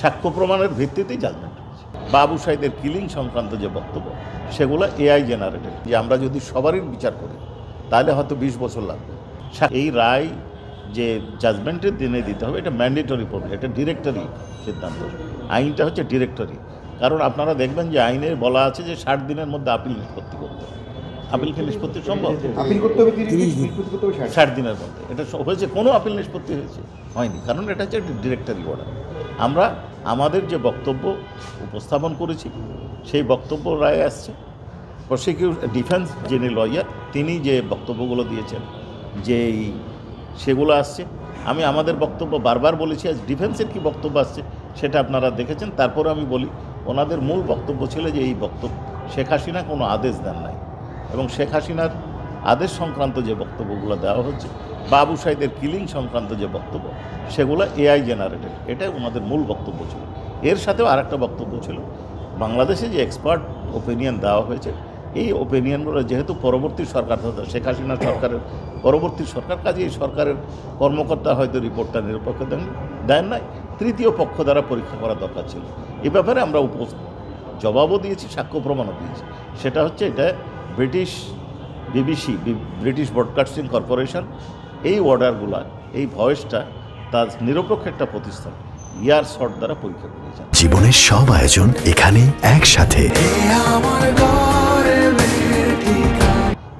সাক্ষ্য প্রমাণের ভিত্তিতেই জাজমেন্ট হয়েছে। বাবু সাইদের কিলিং সংক্রান্ত যে বক্তব্য সেগুলো এআই জেনারেটেড, যে আমরা যদি সবারই বিচার করি তাহলে হয়তো 20 বছর লাগবে। এই রায় যে জাজমেন্টের দিনে দিতে হবে এটা ম্যান্ডেটরি পড়বে, এটা ডিরেক্টরি সিদ্ধান্ত। আইনটা হচ্ছে ডিরেক্টরি, কারণ আপনারা দেখবেন যে আইনে বলা আছে যে 60 দিনের মধ্যে আপিল নিষ্পত্তি করতে হবে। আপিল কি নিষ্পত্তি সম্ভব? আপিল করতে হবে 30 দিন, 60 দিনের মধ্যে। এটা হয়েছে, কোনো আপিল নিষ্পত্তি হয়েছে হয়নি, কারণ এটা হচ্ছে ডিরেক্টরি অর্ডার। আমরা আমাদের যে বক্তব্য উপস্থাপন করেছি সেই বক্তব্য রায় আসছে। ডিফেন্স যিনি লয়ার তিনি যে বক্তব্যগুলো দিয়েছেন যেই সেগুলো আসছে। আমি আমাদের বক্তব্য বারবার বলেছি, আজ ডিফেন্সের কি বক্তব্য আসছে সেটা আপনারা দেখেছেন। তারপরে আমি বলি, ওনাদের মূল বক্তব্য ছিল যে এই বক্তব্য শেখ হাসিনা কোনো আদেশ দেন নাই, এবং শেখ হাসিনার আদেশ সংক্রান্ত যে বক্তব্যগুলো দেওয়া হচ্ছে, বাবু সাইদের কিলিং সংক্রান্ত যে বক্তব্য সেগুলো এআই জেনারেটেড, এটাই ওনাদের মূল বক্তব্য ছিল। এর সাথেও আরেকটা বক্তব্য ছিল, বাংলাদেশে যে এক্সপার্ট ওপিনিয়ন দেওয়া হয়েছে এই ওপিনিয়নগুলো যেহেতু পরবর্তী সরকার, শেখ হাসিনা সরকারের পরবর্তী সরকার, কাজে এই সরকারের কর্মকর্তা হয়তো রিপোর্টটা নিরপেক্ষ দেন নাই, তৃতীয় পক্ষ দ্বারা পরীক্ষা করা দরকার ছিল। এ ব্যাপারে আমরা জবাবও দিয়েছি, সাক্ষ্য প্রমাণও দিয়েছি। সেটা হচ্ছে এটা বিবিসি, ব্রিটিশ ব্রডকাস্টিং কর্পোরেশন, এই অর্ডারগুলা, এই ভয়েসটা তার নিরপেক্ষ একটা প্রতিষ্ঠান ইয়ার শর্ট দ্বারা পরীক্ষা করেছেন। জীবনের সব আয়োজন এখানে একসাথে,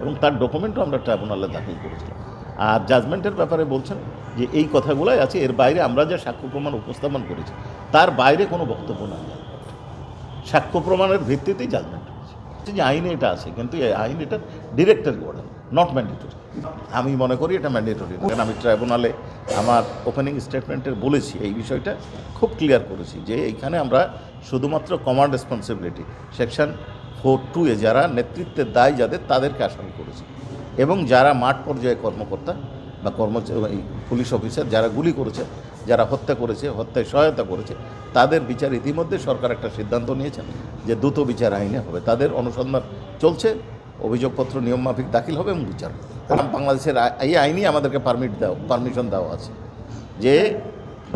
এবং তার ডকুমেন্টও আমরা ট্রাইব্যুনালে দাখিল করেছিলাম। আর জাজমেন্টের ব্যাপারে বলছেন যে এই কথাগুলোই আছে, এর বাইরে আমরা যে সাক্ষ্য প্রমাণ উপস্থাপন করেছি তার বাইরে কোনো বক্তব্য না। সাক্ষ্য প্রমাণের ভিত্তিতেই জাজমেন্ট হয়েছে। যে আইনে এটা আছে, কিন্তু এই আইন এটা ডিরেক্টরি অর্ডার, নট ম্যান্ডেটরি। আমি মনে করি এটা ম্যান্ডেটরি, কারণ আমি ট্রাইব্যুনালে আমার ওপেনিং স্টেটমেন্টে বলেছি, এই বিষয়টা খুব ক্লিয়ার করেছি যে এইখানে আমরা শুধুমাত্র কমান্ড রেসপন্সিবিলিটি সেকশন 4(2) যারা নেতৃত্বের দায় যাদের, তাদেরকে আসামি করেছি, এবং যারা মাঠ পর্যায়ে কর্মকর্তা বা পুলিশ অফিসার যারা গুলি করেছে, যারা হত্যা করেছে, হত্যায় সহায়তা করেছে, তাদের বিচার ইতিমধ্যে সরকার একটা সিদ্ধান্ত নিয়েছেন যে দ্রুত বিচার আইনে হবে। তাদের অনুসন্ধান চলছে, অভিযোগপত্র নিয়মমাফিক দাখিল হবে এবং বিচার হবে। কারণ বাংলাদেশের এই আইনই আমাদেরকে পারমিশন দেওয়া আছে যে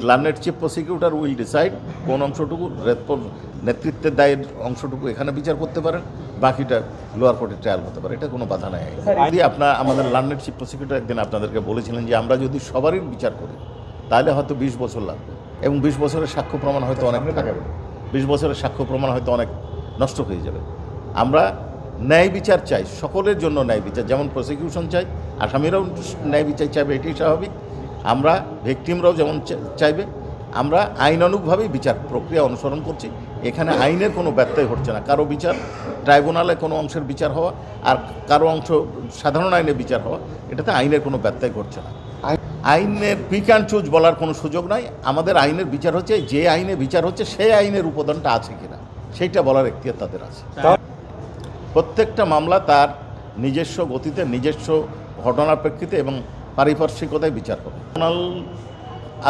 learned chief prosecutor will decide কোন অংশটুকু নেতৃত্বের দায়ের অংশটুকু এখানে বিচার করতে পারেন, বাকিটা লোয়ার কোর্টে ট্রায়াল হতে পারে, এটা কোনো বাধা নেই। যদি আমাদের লার্নেড চিফ প্রসিকিউটর একদিন আপনাদেরকে বলেছিলেন যে আমরা যদি সবারই বিচার করি তাহলে হয়তো 20 বছর লাগবে, এবং 20 বছরের সাক্ষ্য প্রমাণ হয়তো অনেক থাকবে, 20 বছরের সাক্ষ্য প্রমাণ হয়তো অনেক নষ্ট হয়ে যাবে। আমরা ন্যায় বিচার চাই, সকলের জন্য ন্যায় বিচার, যেমন প্রসিকিউশন চাই, আসামিরাও ন্যায় বিচার চাইবে, এটাই স্বাভাবিক। আমরা ভিকটিমরাও যেমন চাইবে। আমরা আইনানুগভাবেই বিচার প্রক্রিয়া অনুসরণ করছি, এখানে আইনের কোনো ব্যত্যয় ঘটছে না। কারো বিচার ট্রাইব্যুনালে কোনো অংশের বিচার হওয়া আর কারো অংশ সাধারণ আইনে বিচার হওয়া, এটাতে আইনের কোনো ব্যত্যয় ঘটছে না। আইনের পিক অ্যান্ড চুজ বলার কোনো সুযোগ নাই। আমাদের আইনের বিচার হচ্ছে যে আইনে বিচার হচ্ছে সেই আইনের উপাদানটা আছে কিনা সেইটা বলার এখতিয়ার তাদের আছে। প্রত্যেকটা মামলা তার নিজস্ব গতিতে, নিজস্ব ঘটনার প্রেক্ষিতে এবং পারিপার্শ্বিকতায় বিচার হবে।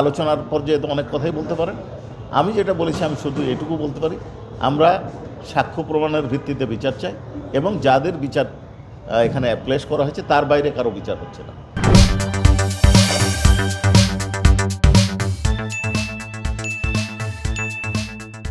আলোচনার পর্যায়ে তো অনেক কথাই বলতে পারেন, আমি যেটা বলেছি আমি শুধু এটুকু বলতে পারি, আমরা সাক্ষ্য প্রমাণের ভিত্তিতে বিচার চাই, এবং যাদের বিচার এখানে প্লেস করা হয়েছে তার বাইরে কারো বিচার হচ্ছে না।